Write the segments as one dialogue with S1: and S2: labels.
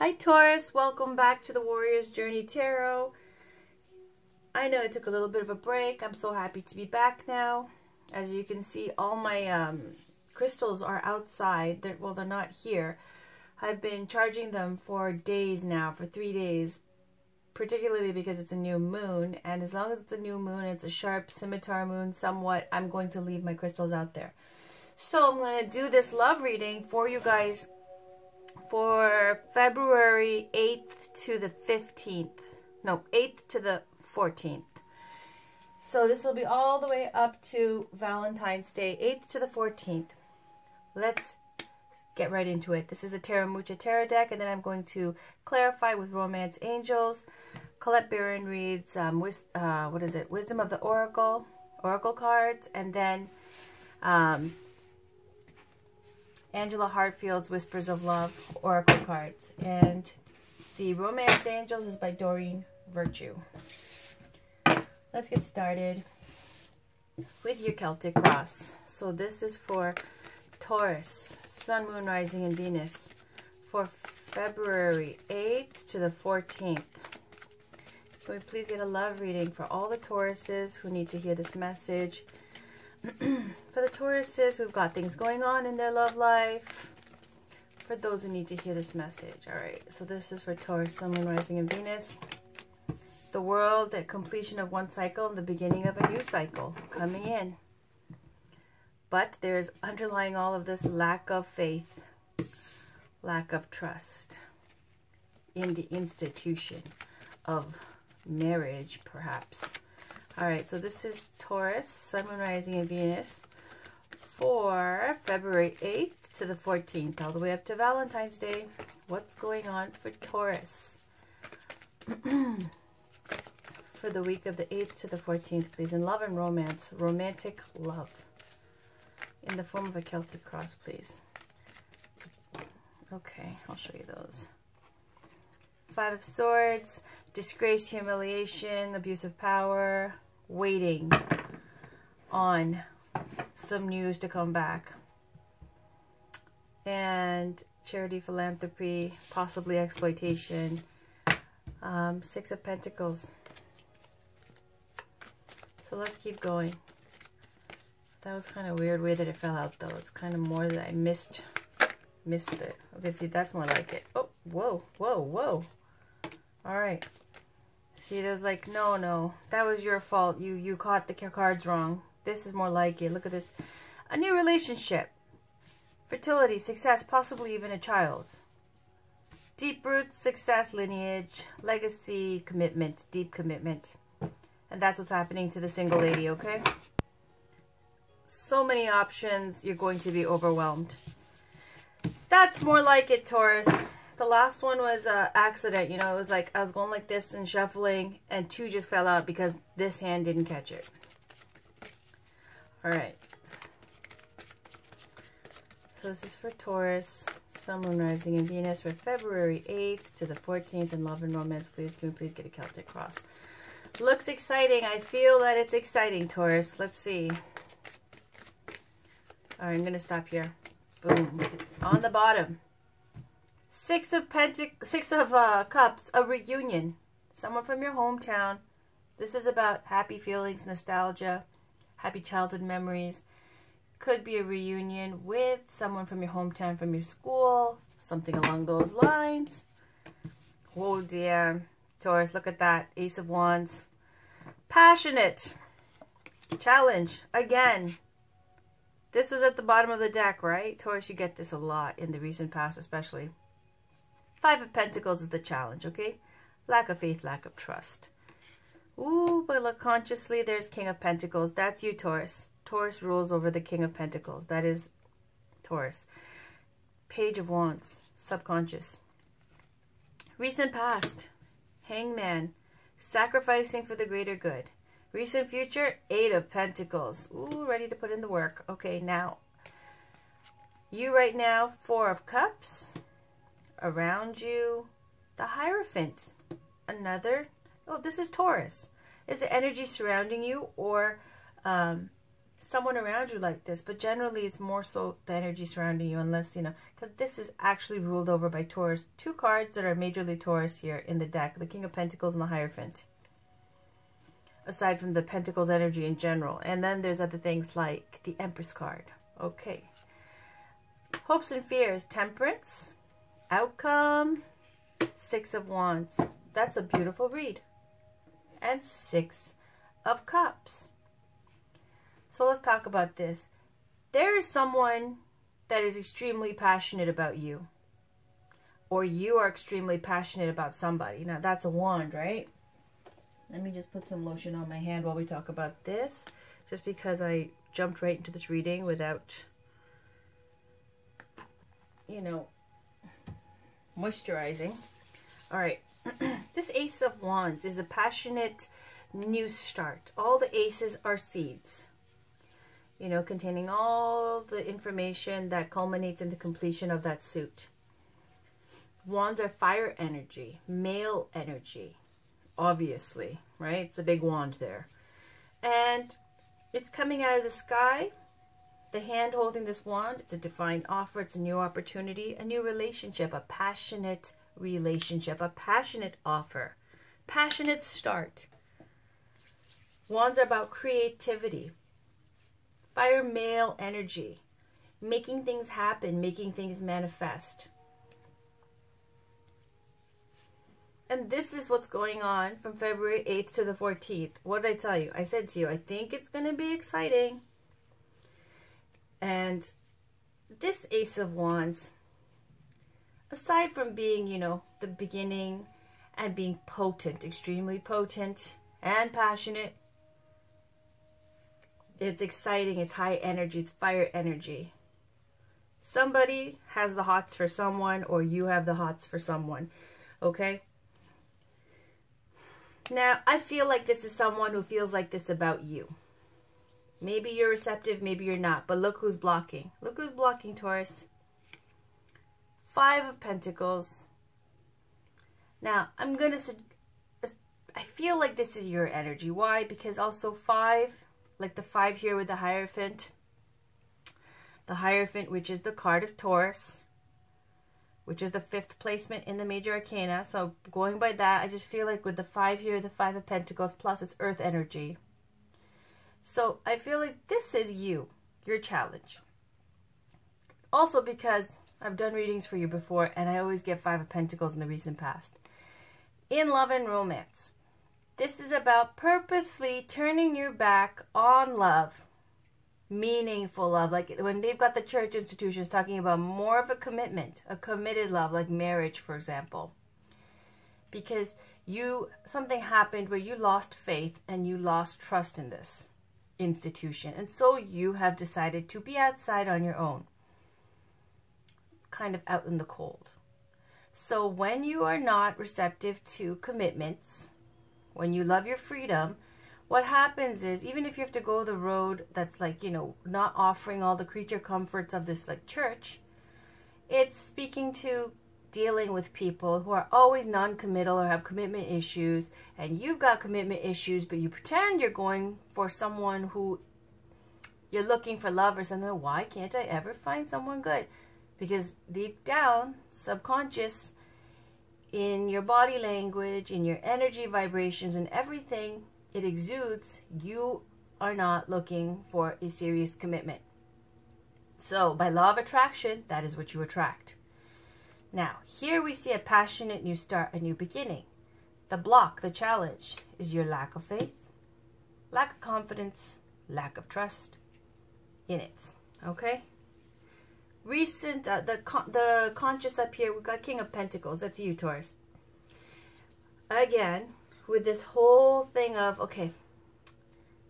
S1: Hi Taurus, welcome back to the Warrior's Journey Tarot. I know it took a little bit of a break. I'm so happy to be back now. As you can see, all my crystals are outside. They're not here. I've been charging them for days now, for 3 days, particularly because it's a new moon. And as long as it's a new moon, it's a sharp scimitar moon somewhat, I'm going to leave my crystals out there. So I'm going to do this love reading for you guys for February 8th to the 15th. No, 8th to the 14th. So this will be all the way up to Valentine's Day, 8th to the 14th. Let's get right into it. This is a Tarot Mucha Tarot deck, and then I'm going to clarify with Romance Angels. Colette Barron reads, Wisdom of the Oracle cards, and then Angela Hartfield's Whispers of Love Oracle cards. And the Romance Angels is by Doreen Virtue. Let's get started with your Celtic Cross. So this is for Taurus, Sun, Moon, Rising, and Venus for February 8th to the 14th. Can we please get a love reading for all the Tauruses who need to hear this message? For the Tauruses who've got things going on in their love life. For those who need to hear this message. Alright, so this is for Taurus, Sun, Moon, Rising, and Venus. The world, the completion of one cycle and the beginning of a new cycle coming in. But there's underlying all of this lack of faith, lack of trust in the institution of marriage, perhaps. Alright, so this is Taurus, Sun, Moon, Rising, and Venus for February 8th to the 14th, all the way up to Valentine's Day. What's going on for Taurus? For the week of the 8th to the 14th, please. In love and romance, romantic love. In the form of a Celtic cross, please. Okay, I'll show you those. 5 of Swords, disgrace, humiliation, abuse of power, waiting on some news to come back. And charity, philanthropy, possibly exploitation. 6 of Pentacles. So let's keep going. That was kind of a weird way that it fell out though. It's kind of more that I missed it. Okay, see, that's more like it. Oh, whoa, whoa, whoa. All right. See, there's like, no, that was your fault. You caught the cards wrong. This is more like it. Look at this. A new relationship. Fertility, success, possibly even a child. Deep roots, success, lineage, legacy, commitment, deep commitment. And that's what's happening to the single lady, okay? So many options, you're going to be overwhelmed. That's more like it, Taurus. The last one was an accident. You know, it was like I was going like this and shuffling, and 2 just fell out because this hand didn't catch it. All right. So this is for Taurus, Sun, Moon, Rising, and Venus for February 8th to the 14th in love and romance. Please, can we please get a Celtic cross? Looks exciting. I feel that it's exciting, Taurus. Let's see. All right, I'm going to stop here. Boom. On the bottom. 6 of Cups, a reunion. Someone from your hometown. This is about happy feelings, nostalgia, happy childhood memories. Could be a reunion with someone from your hometown, from your school, something along those lines. Oh dear. Taurus, look at that. Ace of Wands. Passionate. Challenge. Again. This was at the bottom of the deck, right? Taurus, you get this a lot in the recent past, especially. 5 of Pentacles is the challenge, okay? Lack of faith, lack of trust. Ooh, but look, consciously, there's King of Pentacles. That's you, Taurus. Taurus rules over the King of Pentacles. That is Taurus. Page of Wands. Subconscious. Recent past. Hangman. Sacrificing for the greater good. Recent future. 8 of Pentacles. Ooh, ready to put in the work. Okay, now. You right now, 4 of Cups. Around you, the Hierophant. Another. Oh, this is Taurus. Is the energy surrounding you or someone around you like this, but generally it's more so the energy surrounding you, unless, you know, because this is actually ruled over by Taurus. Two cards that are majorly Taurus here in the deck, the King of Pentacles and the Hierophant. Aside from the Pentacles energy in general. And then there's other things like the Empress card. Okay. Hopes and fears, Temperance, outcome, Six of Wands. That's a beautiful read. And Six of Cups. So let's talk about this. There is someone that is extremely passionate about you. Or you are extremely passionate about somebody. Now that's a wand, right? Let me just put some lotion on my hand while we talk about this. Just because I jumped right into this reading without, you know, moisturizing. All right. This Ace of Wands is a passionate new start. All the aces are seeds, you know, containing all the information that culminates in the completion of that suit. Wands are fire energy, male energy, obviously, right? It's a big wand there. And it's coming out of the sky. The hand holding this wand, it's a divine offer, it's a new opportunity, a new relationship, a passionate relationship, a passionate offer, passionate start. Wands are about creativity, fire male energy, making things happen, making things manifest. And this is what's going on from February 8th to the 14th. What did I tell you? I said to you, I think it's going to be exciting. And this Ace of Wands, aside from being, you know, the beginning and being potent, extremely potent and passionate, it's exciting, it's high energy, it's fire energy. Somebody has the hots for someone, or you have the hots for someone, okay? Now, I feel like this is someone who feels like this about you. Maybe you're receptive, maybe you're not, but look who's blocking. Look who's blocking, Taurus. Five of Pentacles. Now, I feel like this is your energy. Why? Because also five, like the five here with the Hierophant. The Hierophant, which is the card of Taurus, which is the fifth placement in the major arcana. So going by that, I just feel like with the five here, the Five of Pentacles, plus it's earth energy. So I feel like this is you, your challenge. Also because I've done readings for you before, and I always get Five of Pentacles in the recent past. In love and romance, this is about purposely turning your back on love. Meaningful love, like when they've got the church institutions talking about more of a commitment, a committed love, like marriage, for example. Because something happened where you lost faith and you lost trust in this institution, and so you have decided to be outside on your own, kind of out in the cold. So when you are not receptive to commitments, when you love your freedom, what happens is, even if you have to go the road that's like, you know, not offering all the creature comforts of this like church, it's speaking to dealing with people who are always non-committal or have commitment issues, and you've got commitment issues, but you pretend you're going for someone who you're looking for love or something. Why can't I ever find someone good? Because deep down, subconscious, in your body language, in your energy vibrations and everything, it exudes, you are not looking for a serious commitment. So by law of attraction, that is what you attract. Now, here we see a passionate new start, a new beginning. The block, the challenge, is your lack of faith, lack of confidence, lack of trust in it. Okay? Recent, the conscious up here, we've got King of Pentacles. That's you, Taurus. Again, with this whole thing of, okay,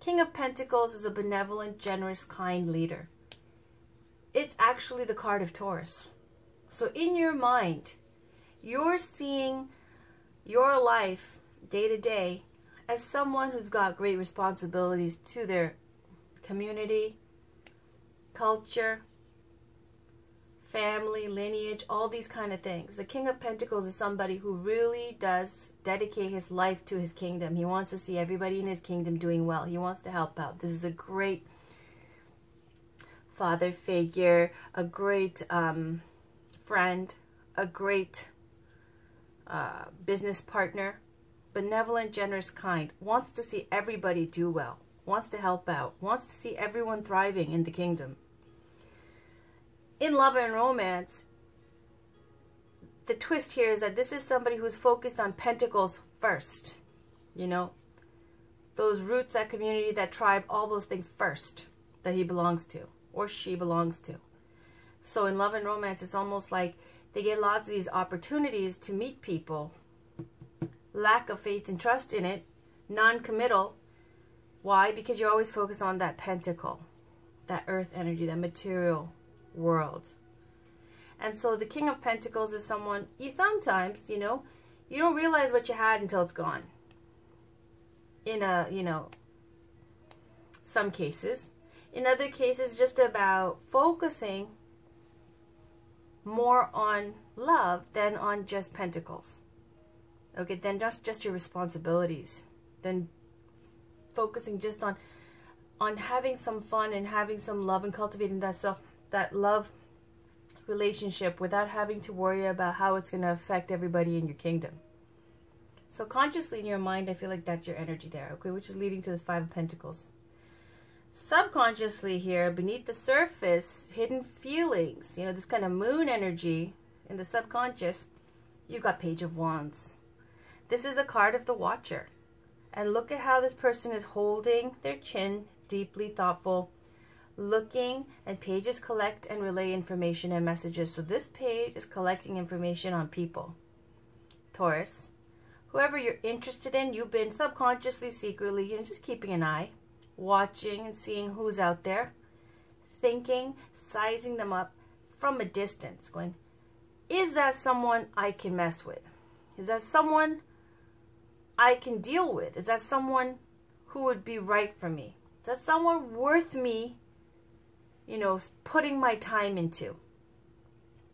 S1: King of Pentacles is a benevolent, generous, kind leader. It's actually the card of Taurus. So in your mind, you're seeing your life day to day as someone who's got great responsibilities to their community, culture, family, lineage, all these kind of things. The King of Pentacles is somebody who really does dedicate his life to his kingdom. He wants to see everybody in his kingdom doing well. He wants to help out. This is a great father figure, a great friend, a great business partner, benevolent, generous, kind, wants to see everybody do well, wants to help out, wants to see everyone thriving in the kingdom. In love and romance, the twist here is that this is somebody who's focused on pentacles first. You know, those roots, that community, that tribe, all those things first that he belongs to or she belongs to. So in love and romance, it's almost like they get lots of these opportunities to meet people. Lack of faith and trust in it. Non-committal. Why? Because you're always focused on that pentacle, that earth energy, that material world. And so the King of Pentacles is someone, you sometimes, you know, you don't realize what you had until it's gone. In some cases. In other cases, just about focusing more on love than on just pentacles. Okay, then just your responsibilities. Then focusing just on having some fun and having some love and cultivating that love relationship without having to worry about how it's going to affect everybody in your kingdom. So consciously in your mind, I feel like that's your energy there, okay, which is leading to this Five of Pentacles. Subconsciously here, beneath the surface, hidden feelings, you know, this kind of moon energy in the subconscious, you've got Page of Wands. This is a card of the Watcher. And look at how this person is holding their chin, deeply thoughtful, looking, and pages collect and relay information and messages. So this page is collecting information on people. Taurus, whoever you're interested in, you've been subconsciously, secretly, you know, just keeping an eye, watching and seeing who's out there, thinking, sizing them up from a distance, going, is that someone I can mess with? Is that someone I can deal with? Is that someone who would be right for me? Is that someone worth me, you know, putting my time into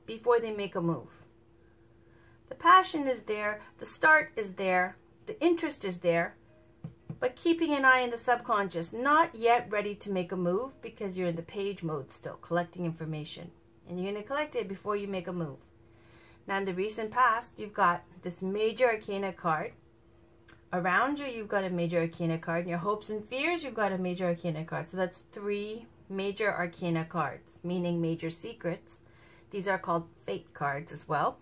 S1: before they make a move? The passion is there, the start is there, the interest is there, but keeping an eye in the subconscious, not yet ready to make a move because you're in the page mode still, collecting information. And you're going to collect it before you make a move. Now in the recent past, you've got this Major Arcana card. Around you, you've got a Major Arcana card. In your hopes and fears, you've got a Major Arcana card. So that's 3 Major Arcana cards, meaning major secrets. These are called fate cards as well.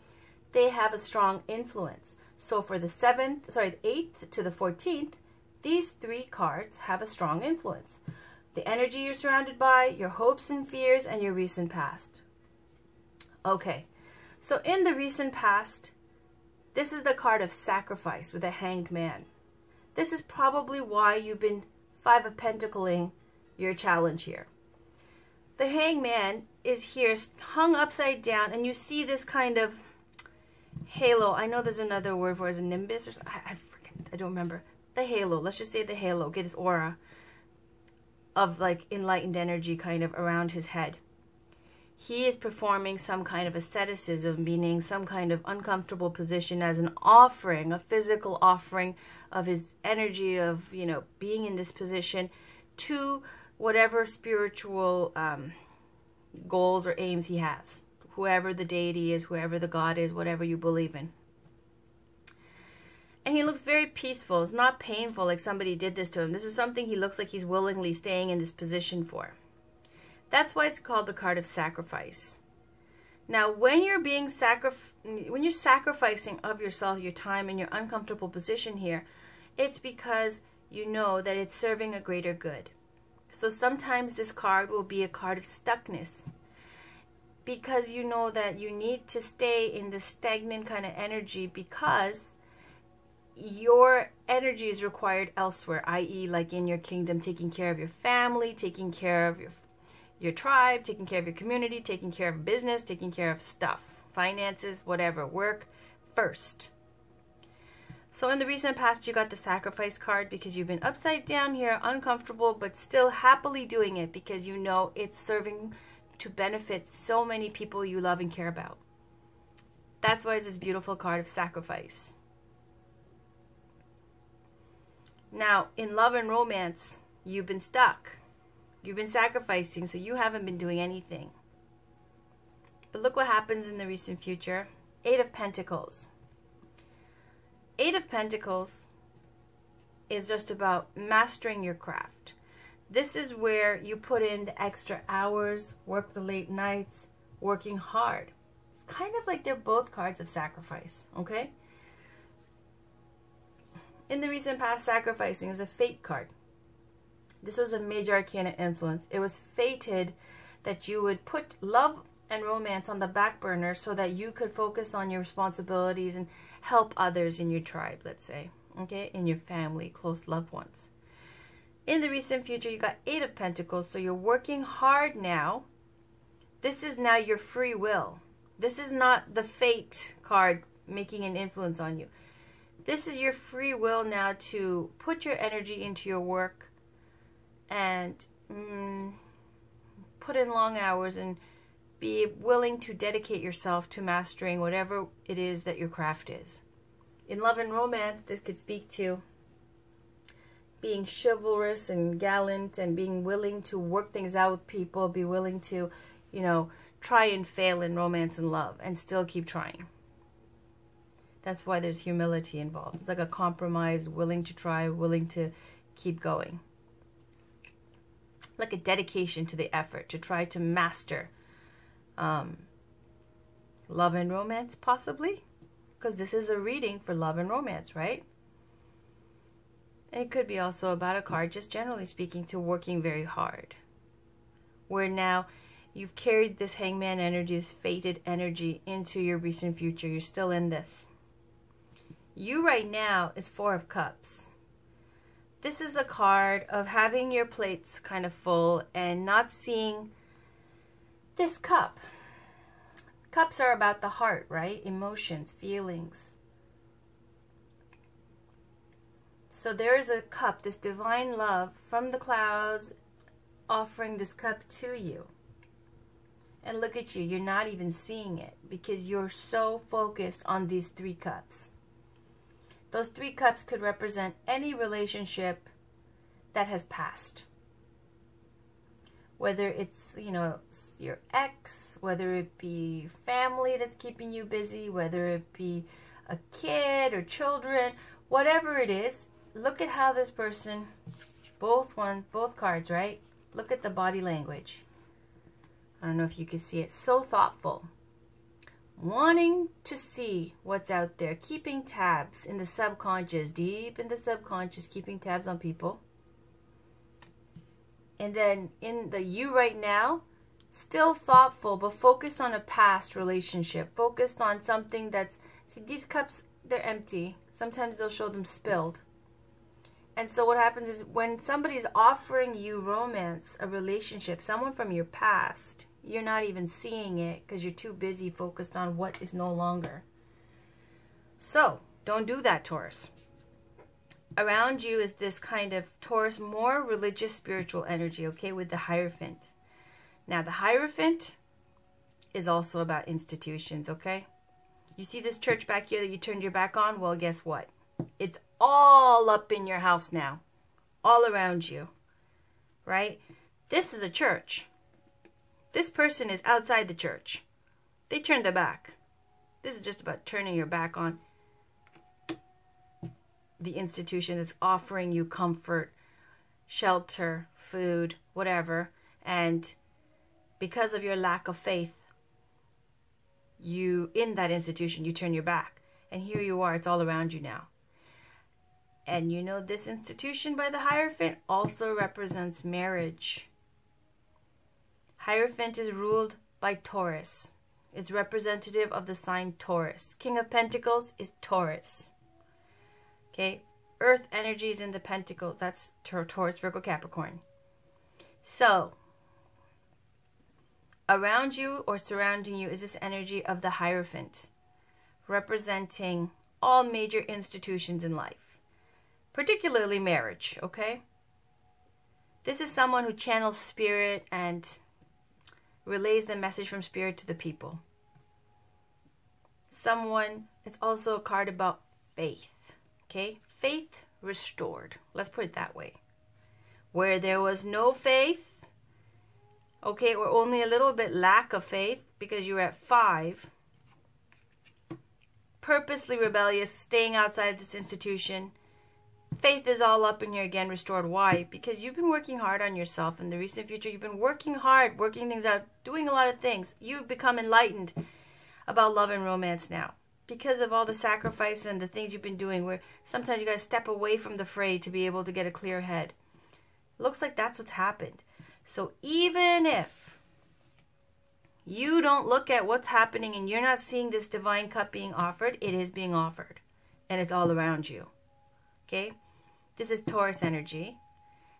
S1: They have a strong influence. So for the 8th to the 14th, these 3 cards have a strong influence. The energy you're surrounded by, your hopes and fears, and your recent past. Okay, so in the recent past, this is the card of sacrifice with a Hanged Man. This is probably why you've been 5 of Pentacling your challenge here. The Hanged Man is here hung upside down, and you see this kind of halo. I know there's another word for it, is a nimbus or something. I don't remember. The halo, let's just say the halo, okay, this aura of like enlightened energy kind of around his head. He is performing some kind of asceticism, meaning some kind of uncomfortable position as an offering, a physical offering of his energy of, you know, being in this position to whatever spiritual goals or aims he has. Whoever the deity is, whoever the God is, whatever you believe in. And he looks very peaceful. It's not painful like somebody did this to him. This is something he looks like he's willingly staying in this position for. That's why it's called the card of sacrifice. Now, when you're sacrificing of yourself, your time, and your uncomfortable position here, it's because you know that it's serving a greater good. So sometimes this card will be a card of stuckness, because you know that you need to stay in this stagnant kind of energy because your energy is required elsewhere, i.e. like in your kingdom, taking care of your family, taking care of your tribe, taking care of your community, taking care of business, taking care of stuff, finances, whatever, work first. So in the recent past, you got the sacrifice card because you've been upside down here, uncomfortable, but still happily doing it because you know it's serving to benefit so many people you love and care about. That's why it's this beautiful card of sacrifice. Now, in love and romance, you've been stuck. You've been sacrificing, so you haven't been doing anything. But look what happens in the recent future. 8 of Pentacles. 8 of Pentacles is just about mastering your craft. This is where you put in the extra hours, work the late nights, working hard. It's kind of like they're both cards of sacrifice, okay? In the recent past, sacrificing is a fate card. This was a major arcana influence. It was fated that you would put love and romance on the back burner so that you could focus on your responsibilities and help others in your tribe, let's say, okay, in your family, close loved ones. In the recent future, you got 8 of Pentacles, so you're working hard now. This is now your free will. This is not the fate card making an influence on you. This is your free will now to put your energy into your work and put in long hours and be willing to dedicate yourself to mastering whatever it is that your craft is. In love and romance, this could speak to being chivalrous and gallant and being willing to work things out with people, be willing to, you know, try and fail in romance and love and still keep trying. That's why there's humility involved. It's like a compromise, willing to try, willing to keep going. Like a dedication to the effort to try to master love and romance, possibly. Because this is a reading for love and romance, right? And it could be also about a card, just generally speaking, to working very hard. Where now you've carried this hangman energy, this fated energy into your recent future. You're still in this. You right now is 4 of Cups. This is the card of having your plates kind of full and not seeing this cup. Cups are about the heart, right? Emotions, feelings. So there is a cup, this divine love from the clouds offering this cup to you. And look at you, you're not even seeing it because you're so focused on these 3 cups. Those 3 cups could represent any relationship that has passed. Whether it's, you know, your ex, whether it be family that's keeping you busy, whether it be a kid or children, whatever it is, look at how this person, both cards, right? Look at the body language. I don't know if you can see it. So thoughtful. Wanting to see what's out there, keeping tabs in the subconscious, deep in the subconscious, keeping tabs on people. And then in the you right now, still thoughtful, but focused on a past relationship, focused on something that's, see, these cups, they're empty. Sometimes they'll show them spilled. And so what happens is when somebody's offering you romance, a relationship, someone from your past, you're not even seeing it because you're too busy focused on what is no longer. So, don't do that, Taurus. Around you is this kind of, Taurus, more religious, spiritual energy, okay, with the Hierophant. Now, the Hierophant is also about institutions, okay? You see this church back here that you turned your back on? Well, guess what? It's all up in your house now. All around you, right? This is a church. This person is outside the church. They turned their back. This is just about turning your back on the institution that's offering you comfort, shelter, food, whatever. And because of your lack of faith, in that institution, you turn your back. And here you are, it's all around you now. And you know, this institution by the Hierophant also represents marriage. Hierophant is ruled by Taurus. It's representative of the sign Taurus. King of Pentacles is Taurus. Okay, Earth energy is in the Pentacles. That's Taurus, Virgo, Capricorn. So, around you or surrounding you is this energy of the Hierophant, representing all major institutions in life, particularly marriage, okay? This is someone who channels spirit and relays the message from spirit to the people. It's also a card about faith, okay? Faith restored. Let's put it that way. Where there was no faith, Okay, or only a little bit lack of faith because you're at 5. Purposely rebellious, staying outside this institution. Faith is all up in here again, restored. Why? Because you've been working hard on yourself in the recent future. You've been working hard, working things out, doing a lot of things. You've become enlightened about love and romance now because of all the sacrifice and the things you've been doing, where sometimes you got to step away from the fray to be able to get a clear head. Looks like that's what's happened. So even if you don't look at what's happening and you're not seeing this divine cup being offered, it is being offered. And it's all around you. Okay? This is Taurus energy.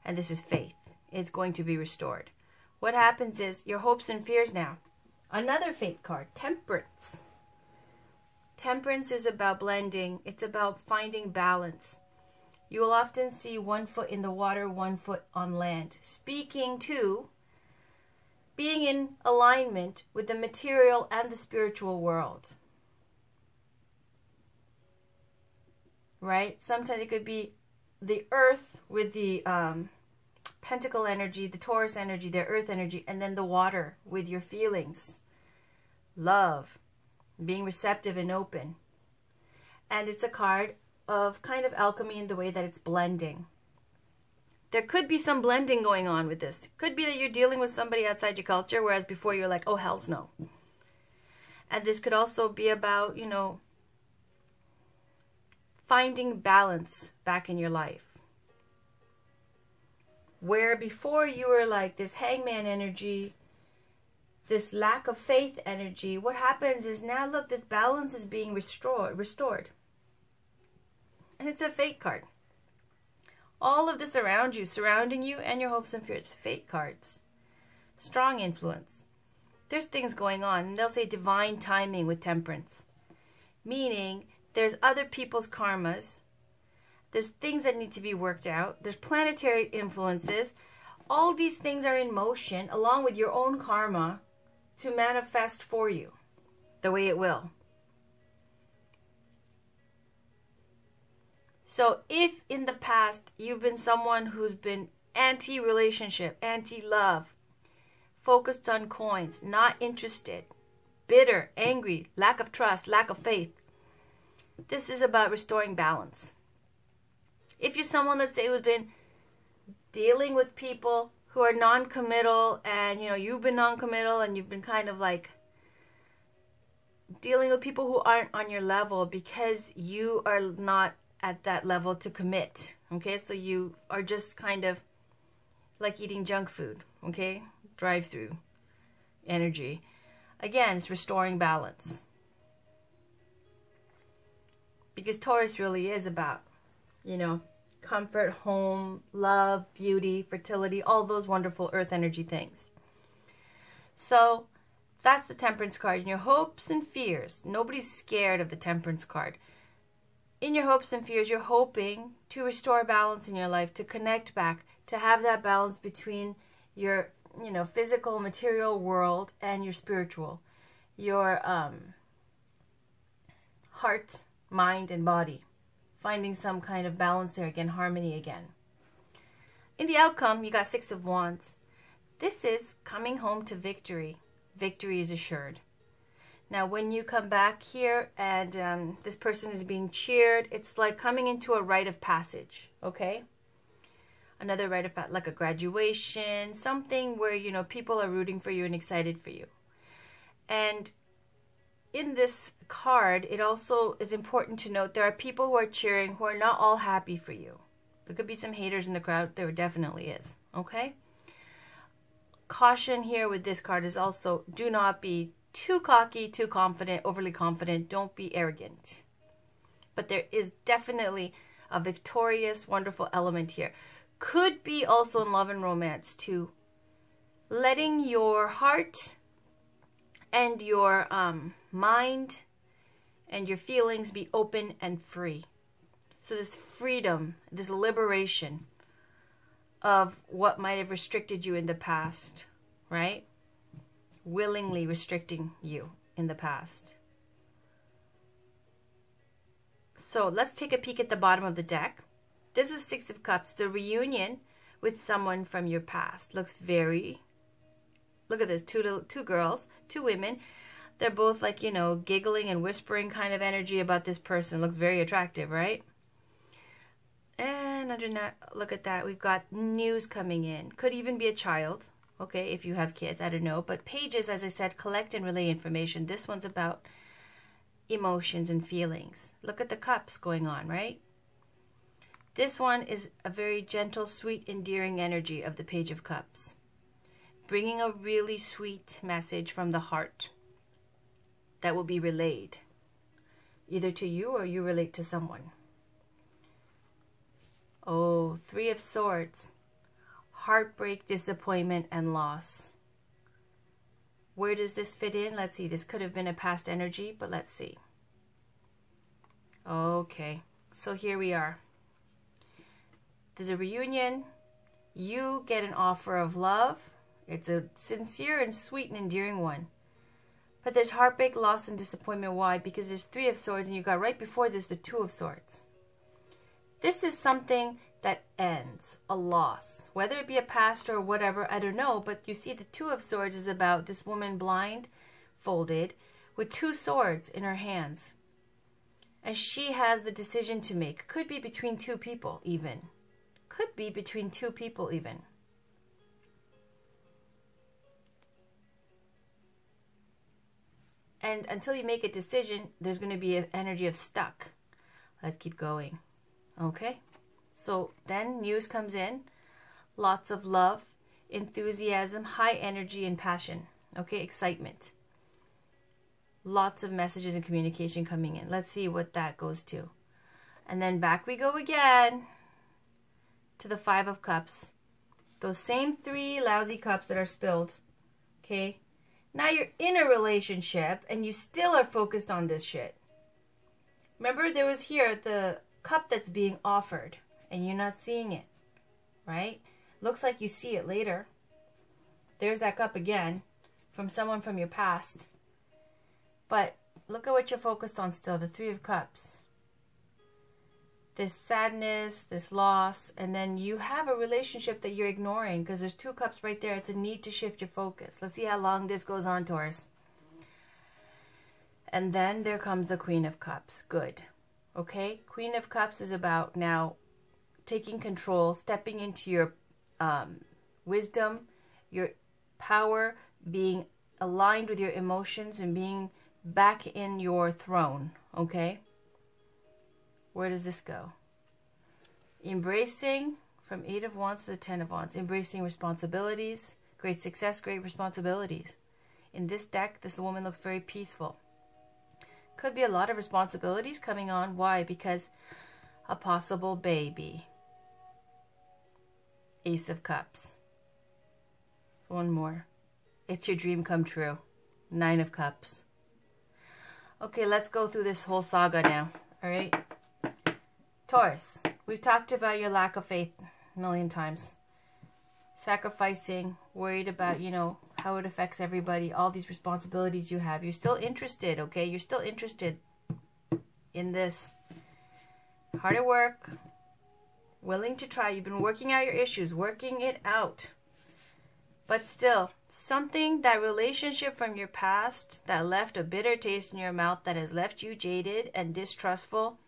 S1: And this is faith. It's going to be restored. What happens is your hopes and fears now. Another fate card. Temperance. Temperance is about blending. It's about finding balance. You will often see 1 foot in the water, 1 foot on land. Speaking to being in alignment with the material and the spiritual world. Right? Sometimes it could be the earth with the pentacle energy, the Taurus energy, the earth energy, and then the water with your feelings. Love. Being receptive and open. And it's a card of kind of alchemy in the way that it's blending. There could be some blending going on with this. Could be that you're dealing with somebody outside your culture, whereas before you're like, oh, hell's no. And this could also be about, you know, finding balance back in your life. Where before you were like this hangman energy, this lack of faith energy, what happens is now, look, this balance is being restored. And it's a fate card. All of this around you, surrounding you, and your hopes and fears, fate cards. Strong influence. There's things going on, and they'll say divine timing with temperance. Meaning, there's other people's karmas. There's things that need to be worked out. There's planetary influences. All these things are in motion, along with your own karma, to manifest for you the way it will. So if in the past you've been someone who's been anti-relationship, anti-love, focused on coins, not interested, bitter, angry, lack of trust, lack of faith, this is about restoring balance. If you're someone, let's say, who's been dealing with people who are non-committal, and you know you've been non-committal and you've been kind of like dealing with people who aren't on your level because you are not at that level to commit, okay? So you are just kind of like eating junk food, okay? Drive-through energy. Again, it's restoring balance. Because Taurus really is about, you know, comfort, home, love, beauty, fertility, all those wonderful earth energy things. So that's the Temperance card. In your hopes and fears, nobody's scared of the Temperance card. In your hopes and fears, you're hoping to restore balance in your life, to connect back, to have that balance between your, you know, physical, material world and your spiritual, your heart, mind, and body. Finding some kind of balance there again, harmony again. In the outcome, you got 6 of Wands. This is coming home to victory. Victory is assured. Now, when you come back here and this person is being cheered, it's like coming into a rite of passage, okay? Another rite of passage, like a graduation, something where, you know, people are rooting for you and excited for you. And in this card, it also is important to note there are people who are cheering who are not all happy for you. There could be some haters in the crowd. There definitely is, okay? Caution here with this card is also do not be too cocky, too confident, overly confident. Don't be arrogant. But there is definitely a victorious, wonderful element here. Could be also in love and romance too. Letting your heart and your mind and your feelings be open and free. So this freedom, this liberation of what might have restricted you in the past, right? Willingly restricting you in the past. So let's take a peek at the bottom of the deck. This is 6 of Cups, the reunion with someone from your past. Looks very Look at this, two girls, two women. They're both like, you know, giggling and whispering kind of energy about this person. Looks very attractive, right? And under that, look at that. We've got news coming in. Could even be a child. Okay, if you have kids, I don't know. But pages, as I said, collect and relay information. This one's about emotions and feelings. Look at the cups going on, right? This one is a very gentle, sweet, endearing energy of the Page of Cups. Bringing a really sweet message from the heart that will be relayed, either to you or you relate to someone. Oh, Three of Swords. Heartbreak, disappointment, and loss. Where does this fit in? Let's see. This could have been a past energy, but let's see. Okay, so here we are. There's a reunion. You get an offer of love. It's a sincere and sweet and endearing one. But there's heartbreak, loss, and disappointment. Why? Because there's Three of Swords, and you got right before this the Two of Swords. This is something that ends, a loss, whether it be a past or whatever, I don't know, but you see the Two of Swords is about this woman blindfolded with two swords in her hands. And she has the decision to make. Could be between two people even. Could be between two people even. And until you make a decision, there's going to be an energy of stuck. Let's keep going. Okay? So then news comes in. Lots of love, enthusiasm, high energy and passion. Okay? Excitement. Lots of messages and communication coming in. Let's see what that goes to. And then back we go again to the Five of Cups. Those same three lousy cups that are spilled. Okay? Now you're in a relationship and you still are focused on this shit. Remember there was here the cup that's being offered and you're not seeing it, right? Looks like you see it later. There's that cup again from someone from your past. But look at what you're focused on still, the Three of Cups. This sadness, this loss, and then you have a relationship that you're ignoring because there's two cups right there. It's a need to shift your focus. Let's see how long this goes on, Taurus. And then there comes the Queen of Cups. Good. Okay? Queen of Cups is about now taking control, stepping into your wisdom, your power, being aligned with your emotions and being back in your throne. Okay? Where does this go? Embracing from 8 of Wands to the 10 of Wands. Embracing responsibilities. Great success, great responsibilities. In this deck, this woman looks very peaceful. Could be a lot of responsibilities coming on. Why? Because a possible baby. Ace of Cups. So one more. It's your dream come true. 9 of Cups. Okay, let's go through this whole saga now. All right? Taurus, we've talked about your lack of faith a million times. Sacrificing, worried about, you know, how it affects everybody, all these responsibilities you have. You're still interested, okay? You're still interested in this. Hard at work, willing to try. You've been working out your issues, working it out. But still, something, that relationship from your past that left a bitter taste in your mouth, that has left you jaded and distrustful,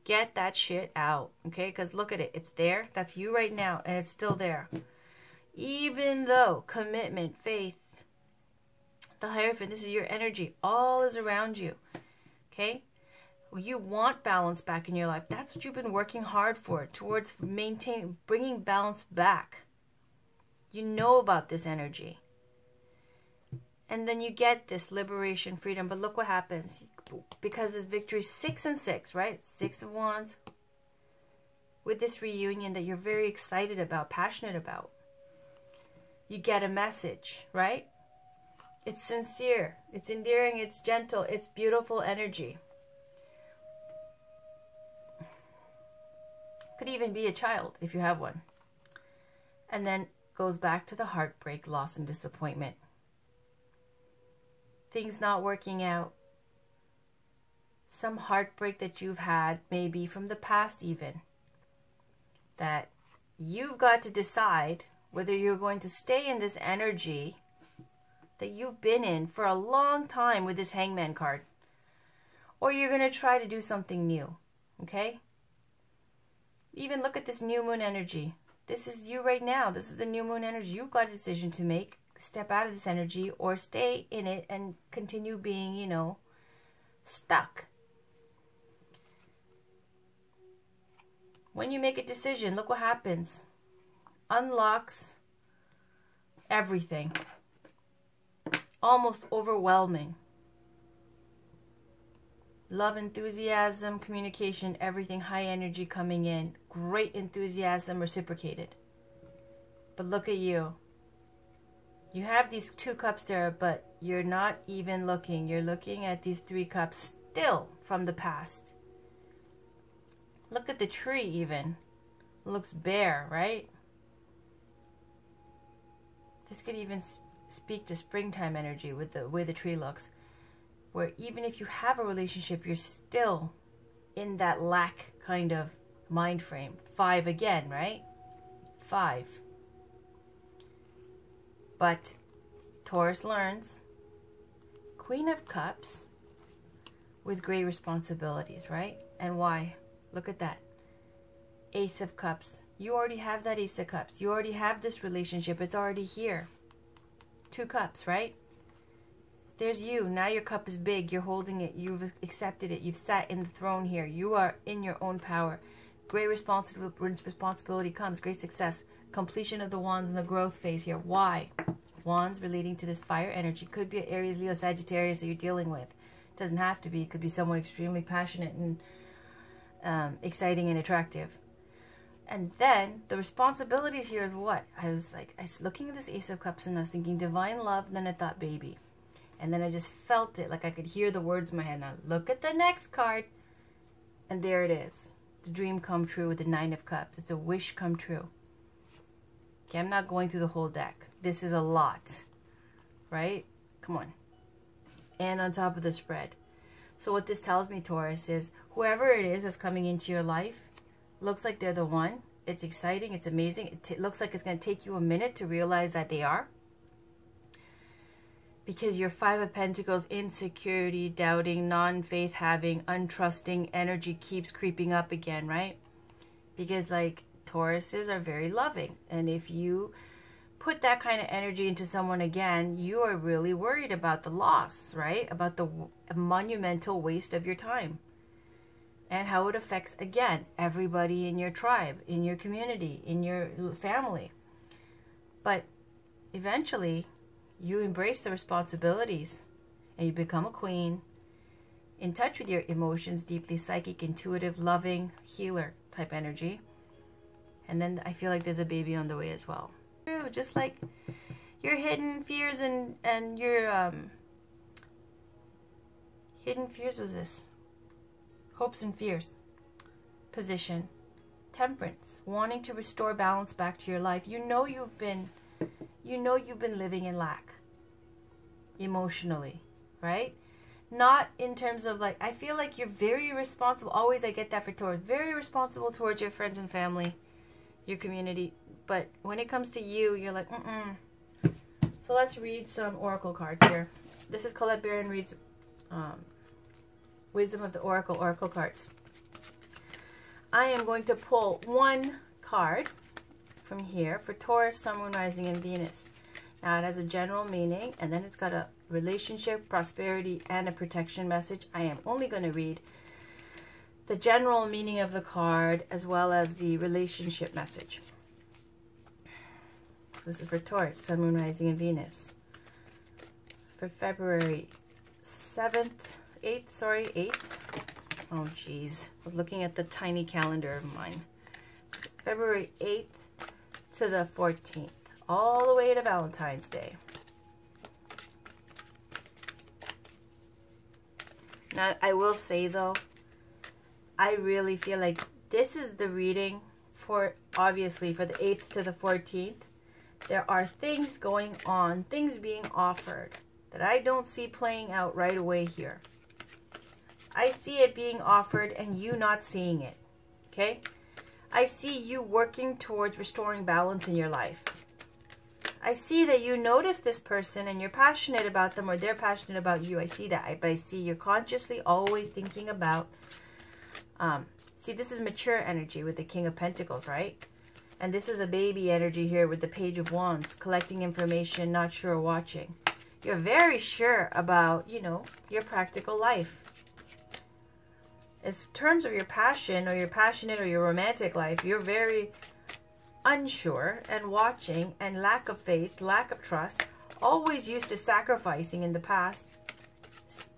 S1: get that shit out, okay? Because look at it. It's there. That's you right now, and it's still there. Even though commitment, faith, the Hierophant, this is your energy. All is around you, okay? You want balance back in your life. That's what you've been working hard for, towards bringing balance back. You know about this energy. And then you get this liberation, freedom. But look what happens. Because this victory is 6 and 6, right? 6 of Wands. With this reunion that you're very excited about, passionate about. You get a message, right? It's sincere. It's endearing. It's gentle. It's beautiful energy. Could even be a child if you have one. And then goes back to the heartbreak, loss, and disappointment. Things not working out. Some heartbreak that you've had, maybe from the past even, that you've got to decide whether you're going to stay in this energy that you've been in for a long time with this Hangman card. Or you're going to try to do something new. Okay? Even look at this new moon energy. This is you right now. This is the new moon energy. You've got a decision to make. Step out of this energy or stay in it and continue being, you know, stuck. When you make a decision, look what happens. Unlocks everything. Almost overwhelming. Love, enthusiasm, communication, everything, high energy coming in. Great enthusiasm reciprocated. But look at you. You have these 2 cups there, but you're not even looking. You're looking at these 3 cups still from the past. Look at the tree even. It looks bare, right? This could even speak to springtime energy with the way the tree looks. Where even if you have a relationship, you're still in that lack kind of mind frame. 5 again, right? 5. But Taurus learns. Queen of Cups with great responsibilities, right? And why? Look at that. Ace of Cups. You already have that Ace of Cups. You already have this relationship. It's already here. 2 cups, right? There's you. Now your cup is big. You're holding it. You've accepted it. You've sat in the throne here. You are in your own power. Great responsibility comes. Great success. Completion of the wands in the growth phase here. Why? Wands relating to this fire energy. Could be an Aries, Leo, Sagittarius that you're dealing with. Doesn't have to be. It could be someone extremely passionate and exciting and attractive. And then the responsibilities here is what? I was looking at this Ace of Cups and I was thinking divine love. And then I thought baby. And then I just felt it. Like I could hear the words in my head. Now look at the next card. And there it is. The dream come true with the 9 of Cups. It's a wish come true. Okay, I'm not going through the whole deck. This is a lot. Right? Come on. And on top of the spread. So what this tells me, Taurus, is whoever it is that's coming into your life, looks like they're the one. It's exciting. It's amazing. It looks like it's going to take you a minute to realize that they are. Because your 5 of Pentacles, insecurity, doubting, non-faith having, untrusting energy keeps creeping up again, right? Because like Tauruses are very loving. And if you put that kind of energy into someone again, you are really worried about the loss, right? About the monumental waste of your time. And how it affects, again, everybody in your tribe, in your community, in your family. But eventually, you embrace the responsibilities and you become a queen, in touch with your emotions, deeply psychic, intuitive, loving, healer type energy. And then I feel like there's a baby on the way as well. Just like your hidden fears and your hidden fears was this. Hopes and fears. Position. Temperance. Wanting to restore balance back to your life. You know you've been living in lack. Emotionally. Right? Not in terms of like, I feel like you're very responsible. Always I get that for Taurus. Very responsible towards your friends and family. Your community. But when it comes to you, you're like, So let's read some oracle cards here. This is Colette Baron reads Wisdom of the Oracle cards. I am going to pull 1 card from here for Taurus, Sun, Moon, Rising, and Venus. Now it has a general meaning, and then it's got a relationship, prosperity, and a protection message. I am only going to read the general meaning of the card as well as the relationship message. This is for Taurus, Sun, Moon, Rising, and Venus. For February 8th. Oh, geez. I was looking at the tiny calendar of mine. February 8th to the 14th. All the way to Valentine's Day. Now, I will say, though, I really feel like this is the reading for, obviously, for the 8th to the 14th. There are things going on, things being offered that I don't see playing out right away here. I see it being offered and you not seeing it, okay? I see you working towards restoring balance in your life. I see that you notice this person and you're passionate about them, or they're passionate about you. I see that. But I see you're consciously always thinking about, see, this is mature energy with the King of Pentacles, right? And this is a baby energy here with the Page of Wands, collecting information, not sure, watching. You're very sure about, you know, your practical life. In terms of your passion, or your passionate, or your romantic life, you're very unsure and watching, and lack of faith, lack of trust, always used to sacrificing in the past,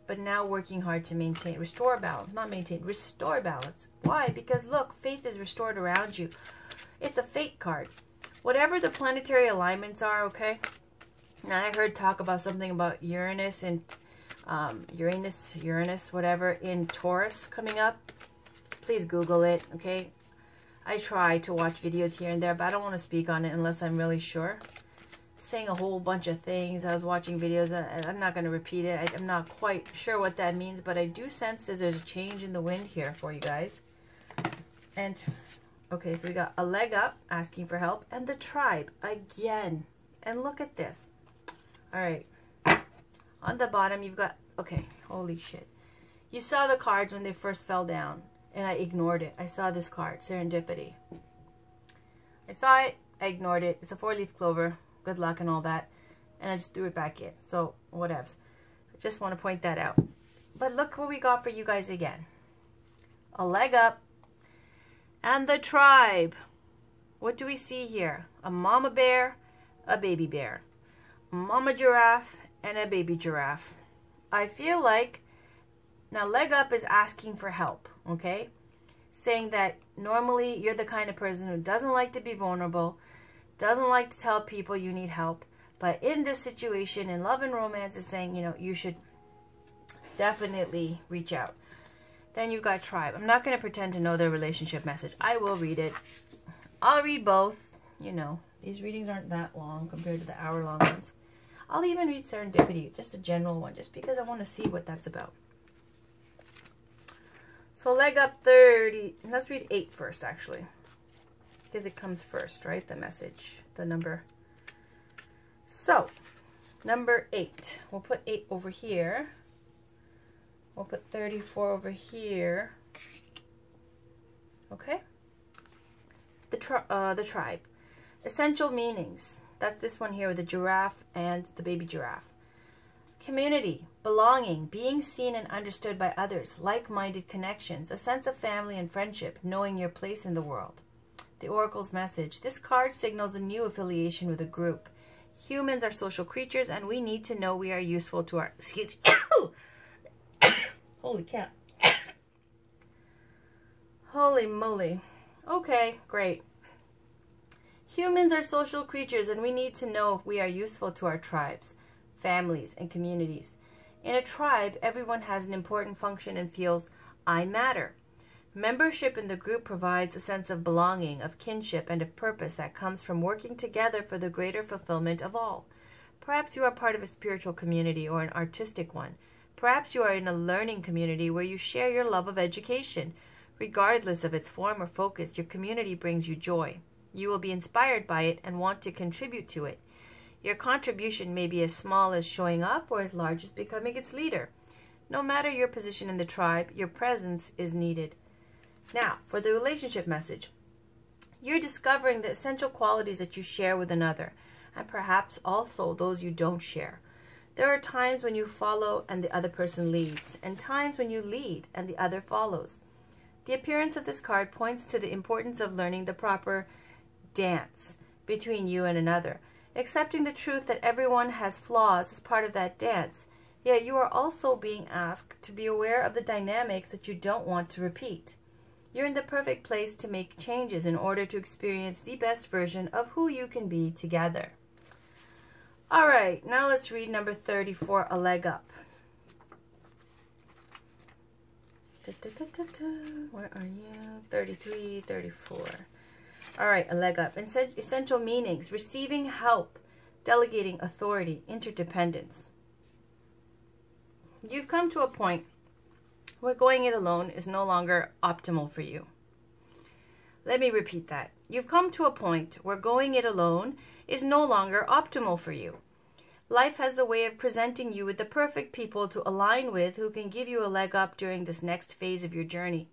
S1: but now working hard to maintain, restore balance, not maintain, restore balance. Why? Because look, faith is restored around you. It's a fate card. Whatever the planetary alignments are, okay? Now I heard talk about something about Uranus and Uranus, whatever, in Taurus coming up. Please Google it, okay? I try to watch videos here and there, but I don't want to speak on it unless I'm really sure. Saying a whole bunch of things. I was watching videos. I'm not going to repeat it. I'm not quite sure what that means, but I do sense that there's a change in the wind here for you guys. And, okay, so we got a leg up, asking for help, and the tribe again. And look at this. All right. On the bottom, you've got, okay, holy shit. You saw the cards when they first fell down, and I ignored it. I saw this card, Serendipity. I saw it, I ignored it. It's a 4-leaf clover. Good luck and all that. And I just threw it back in. So, whatevs. I just want to point that out. But look what we got for you guys again. A leg up. And the tribe. What do we see here? A mama bear, a baby bear. Mama giraffe and a baby giraffe. I feel like, now leg up is asking for help, okay? Saying that normally you're the kind of person who doesn't like to be vulnerable, doesn't like to tell people you need help, but in this situation, in love and romance, is saying, you know, you should definitely reach out. Then you've got tribe. I'm not going to pretend to know their relationship message. I will read it. I'll read both. You know, these readings aren't that long compared to the hour-long ones. I'll even read Serendipity, just a general one, just because I want to see what that's about. So leg up 30. Let's read 8 first, actually. Because it comes first, right? The message, the number. So, number 8. We'll put 8 over here. We'll put 34 over here. Okay? The tribe. Essential meanings. That's this one here with the giraffe and the baby giraffe. Community, belonging, being seen and understood by others, like-minded connections, a sense of family and friendship, knowing your place in the world. The Oracle's message. This card signals a new affiliation with a group. Humans are social creatures, and we need to know we are useful to our... Excuse me. Holy cow. Holy moly. Okay, great. Humans are social creatures, and we need to know if we are useful to our tribes, families, and communities. In a tribe, everyone has an important function and feels, I matter. Membership in the group provides a sense of belonging, of kinship, and of purpose that comes from working together for the greater fulfillment of all. Perhaps you are part of a spiritual community or an artistic one. Perhaps you are in a learning community where you share your love of education. Regardless of its form or focus, your community brings you joy. You will be inspired by it and want to contribute to it. Your contribution may be as small as showing up or as large as becoming its leader. No matter your position in the tribe, your presence is needed. Now, for the relationship message. You're discovering the essential qualities that you share with another, and perhaps also those you don't share. There are times when you follow and the other person leads, and times when you lead and the other follows. The appearance of this card points to the importance of learning the proper dance between you and another, accepting the truth that everyone has flaws as part of that dance. Yet you are also being asked to be aware of the dynamics that you don't want to repeat. You're in the perfect place to make changes in order to experience the best version of who you can be together. All right, now let's read number 34, a leg up. Where are you? 33, 34. All right, a leg up. Essential meanings: receiving help, delegating authority, interdependence. You've come to a point where going it alone is no longer optimal for you. Let me repeat that. You've come to a point where going it alone is no longer optimal for you. Life has a way of presenting you with the perfect people to align with who can give you a leg up during this next phase of your journey.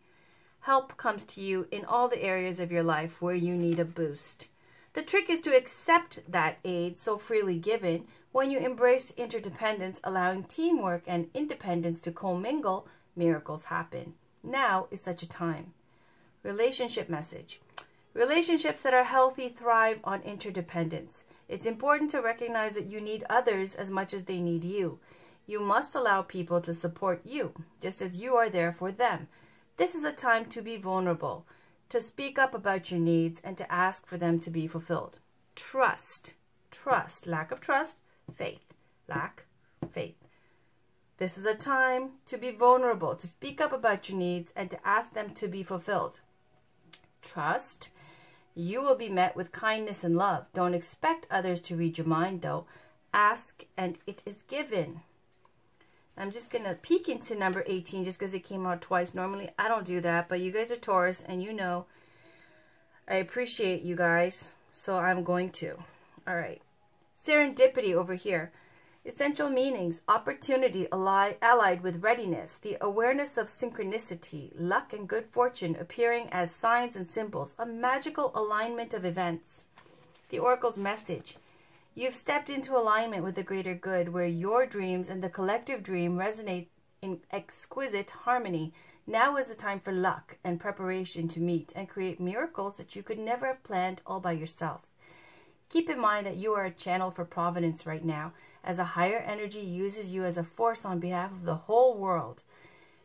S1: Help comes to you in all the areas of your life where you need a boost. The trick is to accept that aid so freely given. When you embrace interdependence, allowing teamwork and independence to commingle, miracles happen. Now is such a time. Relationship message. Relationships that are healthy thrive on interdependence. It's important to recognize that you need others as much as they need you. You must allow people to support you, just as you are there for them. This is a time to be vulnerable, to speak up about your needs, and to ask for them to be fulfilled. Trust. Trust. Lack of trust. Faith. Lack. Faith. This is a time to be vulnerable, to speak up about your needs, and to ask them to be fulfilled. Trust. You will be met with kindness and love. Don't expect others to read your mind, though. Ask, and it is given. I'm just going to peek into number 18 just because it came out twice. Normally, I don't do that, but you guys are Taurus, and you know I appreciate you guys, so I'm going to. All right. Serendipity over here. Essential meanings, opportunity allied with readiness, the awareness of synchronicity, luck and good fortune appearing as signs and symbols, a magical alignment of events. The Oracle's message. You've stepped into alignment with the greater good, where your dreams and the collective dream resonate in exquisite harmony. Now is the time for luck and preparation to meet and create miracles that you could never have planned all by yourself. Keep in mind that you are a channel for providence right now, as a higher energy uses you as a force on behalf of the whole world.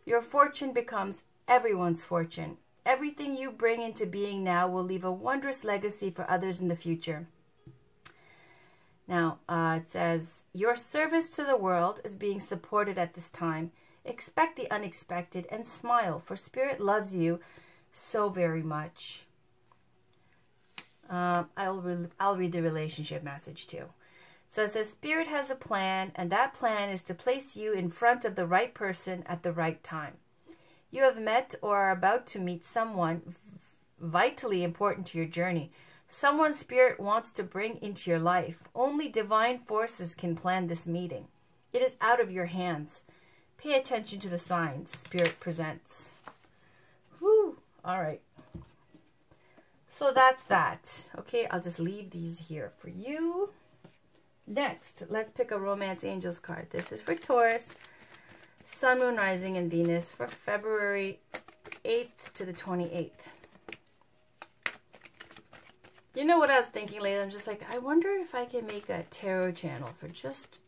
S1: Your fortune becomes everyone's fortune. Everything you bring into being now will leave a wondrous legacy for others in the future. Now, it says, your service to the world is being supported at this time. Expect the unexpected and smile, for Spirit loves you so very much. I'll read the relationship message too. So it says, Spirit has a plan, and that plan is to place you in front of the right person at the right time. You have met or are about to meet someone vitally important to your journey. Someone Spirit wants to bring into your life. Only divine forces can plan this meeting. It is out of your hands. Pay attention to the signs Spirit presents. Whew. All right. So that's that. Okay, I'll just leave these here for you. Next, let's pick a Romance Angels card. This is for Taurus, Sun, Moon, Rising, and Venus for February 8th to the 28th. You know what I was thinking lately? I'm just like, I wonder if I can make a tarot channel for just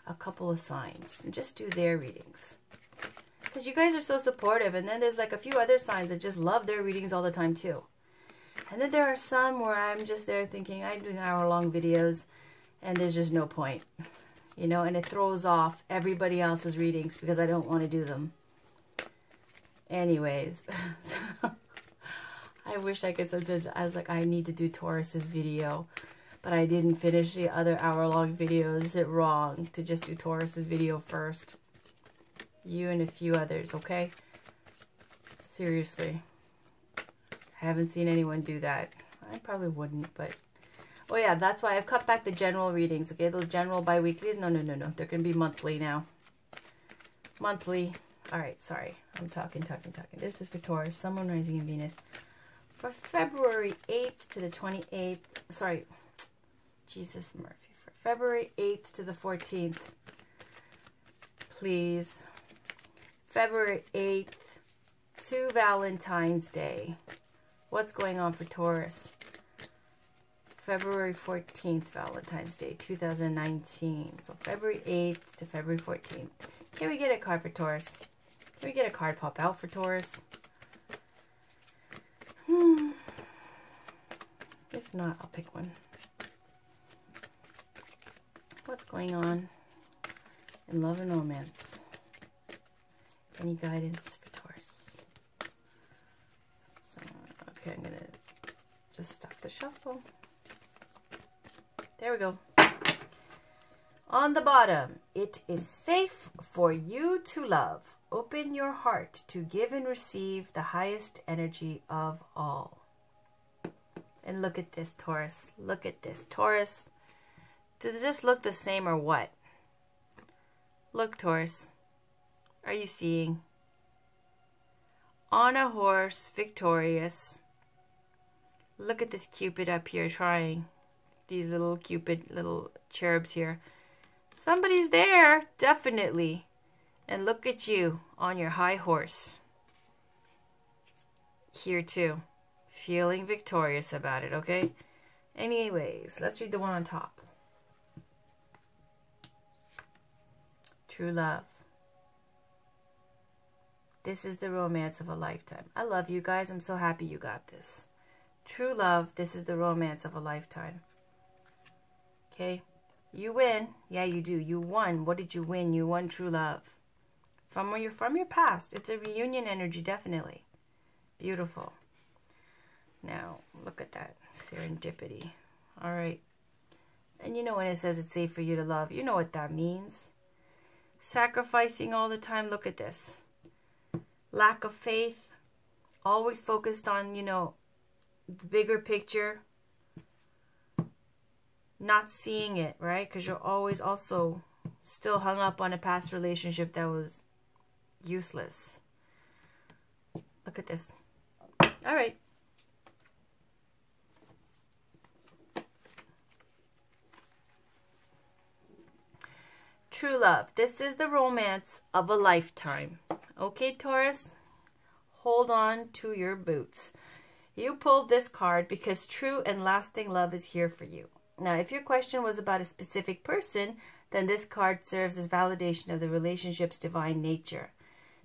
S1: a couple of signs and just do their readings. Because you guys are so supportive. And then there's like a few other signs that just love their readings all the time too. And then there are some where I'm just there thinking, I'm doing hour-long videos and there's just no point. You know, and it throws off everybody else's readings because I don't want to do them. Anyways. I wish I could sometimes, I was like, I need to do Taurus's video, but I didn't finish the other hour-long videos. Is it wrong to just do Taurus's video first? You and a few others, okay? Seriously. I haven't seen anyone do that. I probably wouldn't, but... Oh yeah, that's why I've cut back the general readings, okay? Those general bi-weeklies, no. They're going to be monthly now. Monthly. Alright, sorry. I'm talking. This is for Taurus, Sun, Moon, Rising, and Venus. For February 8th to the 28th, sorry, Jesus Murphy, for February 8th to the 14th, please. February 8th to Valentine's Day. What's going on for Taurus? February 14th, Valentine's Day, 2019. So February 8th to February 14th. Can we get a card for Taurus? Can we get a card pop out for Taurus? If not, I'll pick one. What's going on in love and romance? Any guidance for Taurus? So, okay, I'm going to just stop the shuffle. There we go. On the bottom, it is safe for you to love. Open your heart to give and receive the highest energy of all. And look at this, Taurus. Look at this, Taurus. Does it just look the same or what? Look, Taurus. Are you seeing? On a horse, victorious. Look at this Cupid up here trying. These little Cupid, little cherubs here. Somebody's there, definitely. And look at you on your high horse. Here too. Feeling victorious about it, okay? Anyways, let's read the one on top. True love. This is the romance of a lifetime. I love you guys. I'm so happy you got this. True love. This is the romance of a lifetime. Okay? You win. Yeah, you do. You won. What did you win? You won true love. From your past. It's a reunion energy, definitely. Beautiful. Now, look at that. Serendipity. All right. And you know when it says it's safe for you to love, you know what that means. Sacrificing all the time. Look at this. Lack of faith. Always focused on, you know, the bigger picture. Not seeing it, right? Because you're always also still hung up on a past relationship that was useless. Look at this. All right. True love. This is the romance of a lifetime. Okay, Taurus? Hold on to your boots. You pulled this card because true and lasting love is here for you. Now, if your question was about a specific person, then this card serves as validation of the relationship's divine nature.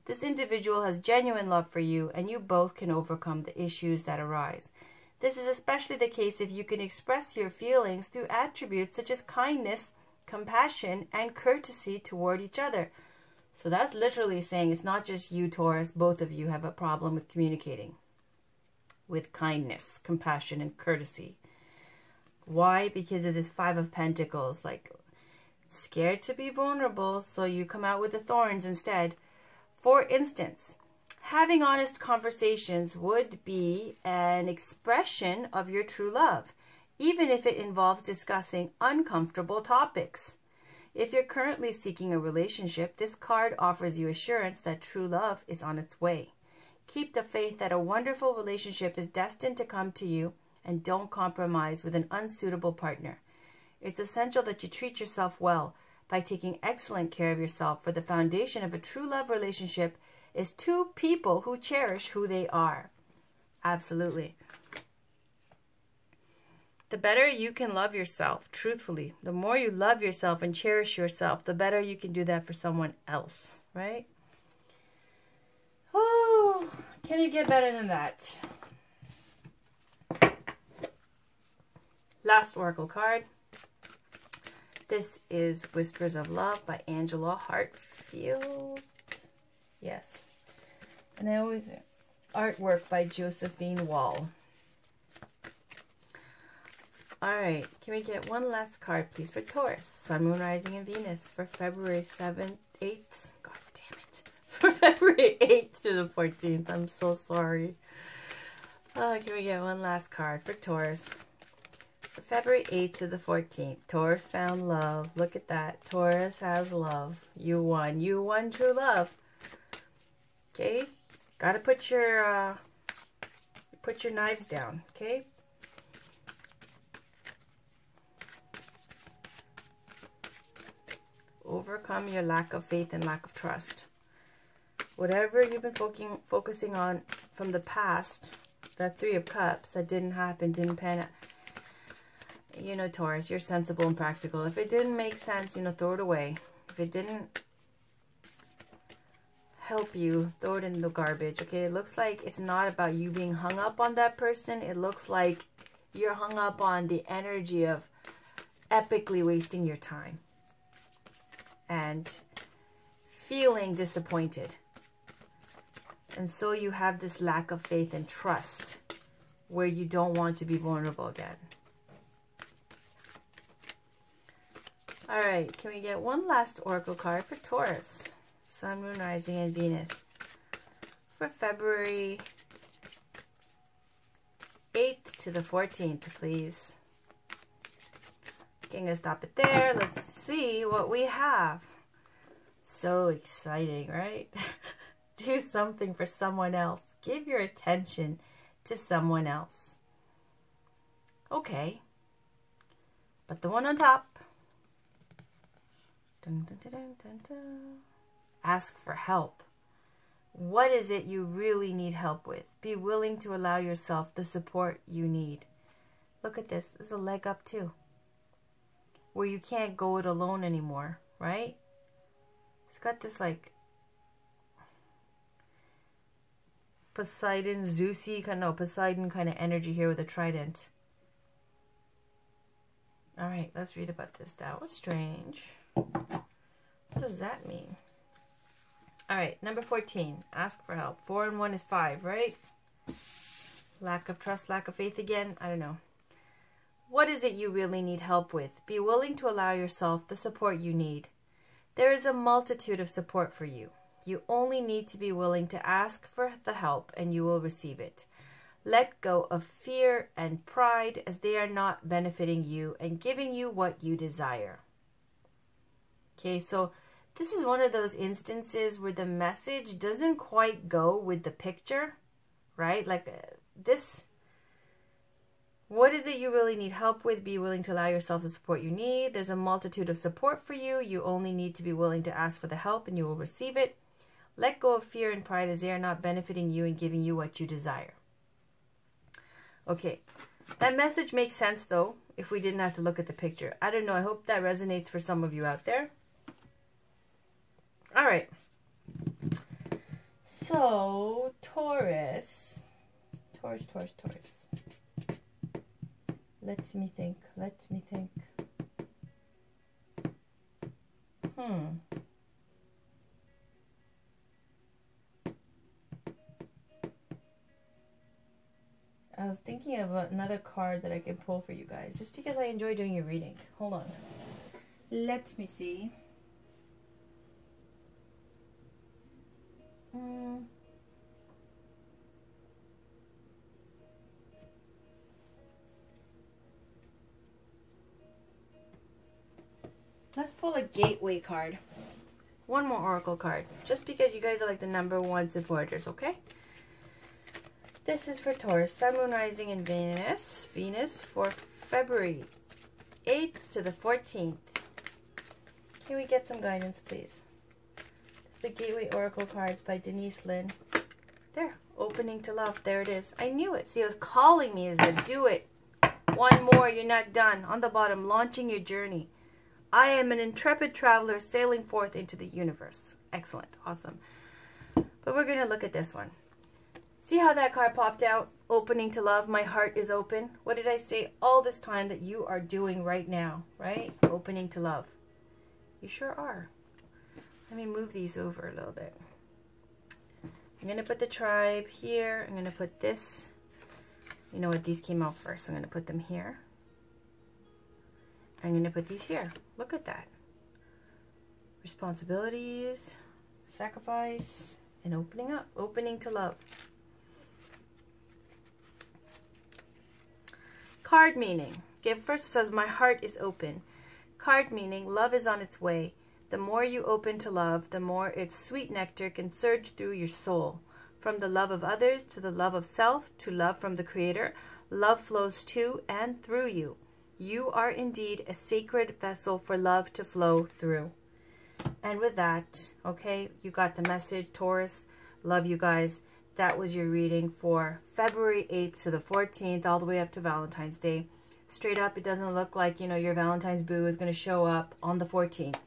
S1: This individual has genuine love for you, and you both can overcome the issues that arise. This is especially the case if you can express your feelings through attributes such as kindness, compassion, and courtesy toward each other. So that's literally saying it's not just you, Taurus. Both of you have a problem with communicating with kindness, compassion, and courtesy. Why? Because of this Five of Pentacles, like scared to be vulnerable, so you come out with the thorns instead. For instance, having honest conversations would be an expression of your true love, even if it involves discussing uncomfortable topics. If you're currently seeking a relationship, this card offers you assurance that true love is on its way. Keep the faith that a wonderful relationship is destined to come to you, and don't compromise with an unsuitable partner. It's essential that you treat yourself well by taking excellent care of yourself, for the foundation of a true love relationship is two people who cherish who they are. Absolutely. The better you can love yourself, truthfully, the more you love yourself and cherish yourself, the better you can do that for someone else, right? Oh, can you get better than that? Last oracle card. This is Whispers of Love by Angela Hartfield. Yes. And I always... artwork by Josephine Wall. Alright, can we get one last card, please, for Taurus? Sun, Moon, Rising, and Venus for February 7th, 8th. God damn it. For February 8th to the 14th. I'm so sorry. Can we get one last card for Taurus? For February 8th to the 14th. Taurus found love. Look at that. Taurus has love. You won. You won true love. Okay? Gotta put your knives down. Okay? Overcome your lack of faith and lack of trust. Whatever you've been focusing on from the past, that Three of Cups, that didn't happen, didn't pan out. You know, Taurus, you're sensible and practical. If it didn't make sense, you know, throw it away. If it didn't help you, throw it in the garbage, okay? It looks like it's not about you being hung up on that person. It looks like you're hung up on the energy of epically wasting your time and feeling disappointed. And so you have this lack of faith and trust where you don't want to be vulnerable again. All right, can we get one last oracle card for Taurus? Sun, Moon, Rising, and Venus for February 8th to the 14th, please. Okay, I'm going to stop it there. Let's see what we have. So exciting, right? Do something for someone else. Give your attention to someone else. Okay. But the one on top. Dun, dun, dun, dun, dun, dun. Ask for help. What is it you really need help with? Be willing to allow yourself the support you need. Look at this. There's a leg up too. Where you can't go it alone anymore, right? It's got this like Poseidon, Zeusy, Poseidon kind of energy here with a trident. All right, let's read about this. That was strange. What does that mean? All right, number 14, ask for help. 4 and 1 is 5, right? Lack of trust, lack of faith again. I don't know. What is it you really need help with? Be willing to allow yourself the support you need. There is a multitude of support for you. You only need to be willing to ask for the help and you will receive it. Let go of fear and pride as they are not benefiting you and giving you what you desire. Okay, so this is one of those instances where the message doesn't quite go with the picture, right? Like this. What is it you really need help with? Be willing to allow yourself the support you need. There's a multitude of support for you. You only need to be willing to ask for the help and you will receive it. Let go of fear and pride as they are not benefiting you and giving you what you desire. Okay, that message makes sense though if we didn't have to look at the picture. I don't know. I hope that resonates for some of you out there. All right. So, Taurus. Let me think. I was thinking of another card that I can pull for you guys, just because I enjoy doing your readings. Hold on. Let me see. Let's pull a gateway card. One more oracle card, just because you guys are like the #1 supporters, okay? This is for Taurus, Sun, Moon, Rising, and Venus for February 8th to the 14th. Can we get some guidance, please? The Gateway Oracle cards by Denise Lynn. There, opening to love. There it is. I knew it. See, it was calling me. Is that do it? One more, you're not done. On the bottom, launching your journey. I am an intrepid traveler sailing forth into the universe. Excellent. Awesome. But we're going to look at this one. See how that card popped out? Opening to love. My heart is open. What did I say all this time that you are doing right now? Right? Opening to love. You sure are. Let me move these over a little bit. I'm going to put the tribe here. I'm going to put this. You know what? These came out first. I'm going to put them here. I'm going to put these here. Look at that. Responsibilities, sacrifice, and opening up. Opening to love. Card meaning. Okay, first it says, my heart is open. Card meaning, love is on its way. The more you open to love, the more its sweet nectar can surge through your soul. From the love of others to the love of self to love from the Creator, love flows to and through you. You are indeed a sacred vessel for love to flow through. And with that, okay, you got the message, Taurus. Love you guys. That was your reading for February 8th to the 14th, all the way up to Valentine's Day. Straight up, it doesn't look like, you know, your Valentine's boo is going to show up on the 14th.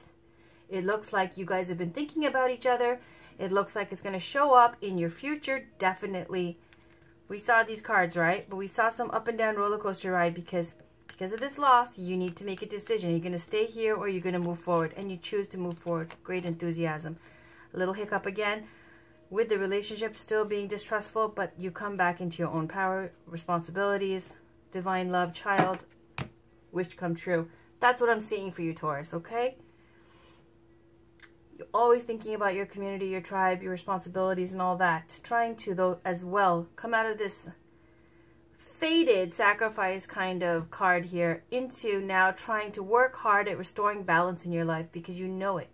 S1: It looks like you guys have been thinking about each other. It looks like it's going to show up in your future, definitely. We saw these cards, right? But we saw some up and down roller coaster ride because of this loss, you need to make a decision. You're going to stay here or you're going to move forward. And you choose to move forward. Great enthusiasm. A little hiccup again with the relationship still being distrustful, but you come back into your own power, responsibilities, divine love, child, wish come true. That's what I'm seeing for you, Taurus, okay? You're always thinking about your community, your tribe, your responsibilities and all that. Trying to, though, as well, come out of this faded sacrifice kind of card here into now trying to work hard at restoring balance in your life because you know it.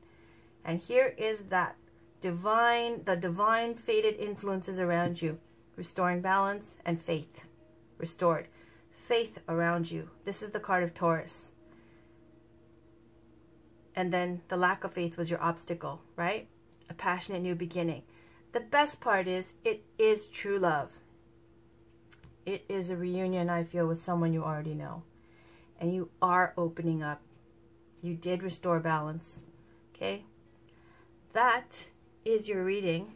S1: And here is that the divine faded influences around you, restoring balance and faith restored. Faith around you. This is the card of Taurus. And then the lack of faith was your obstacle, right? A passionate new beginning. The best part is it is true love. It is a reunion, I feel, with someone you already know. And you are opening up. You did restore balance. Okay? That is your reading.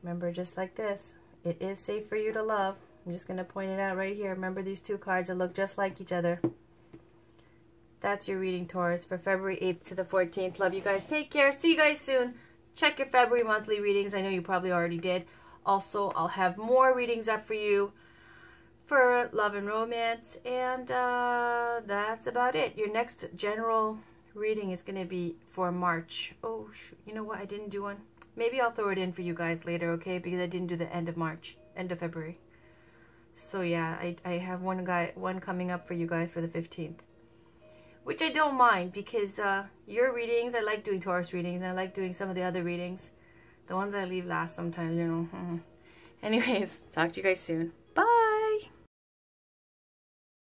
S1: Remember, just like this, it is safe for you to love. I'm just going to point it out right here. Remember these two cards that look just like each other. That's your reading, Taurus, for February 8th to the 14th. Love you guys. Take care. See you guys soon. Check your February monthly readings. I know you probably already did. Also, I'll have more readings up for you for love and romance. And that's about it. Your next general reading is going to be for March. Oh, shoot. You know what? I didn't do one. Maybe I'll throw it in for you guys later, okay? Because I didn't do the end of March, end of February. So yeah, I have one coming up for you guys for the 15th. Which I don't mind because your readings, I like doing Taurus readings. And I like doing some of the other readings. The ones I leave last sometimes, you know. Anyways, talk to you guys soon. Bye!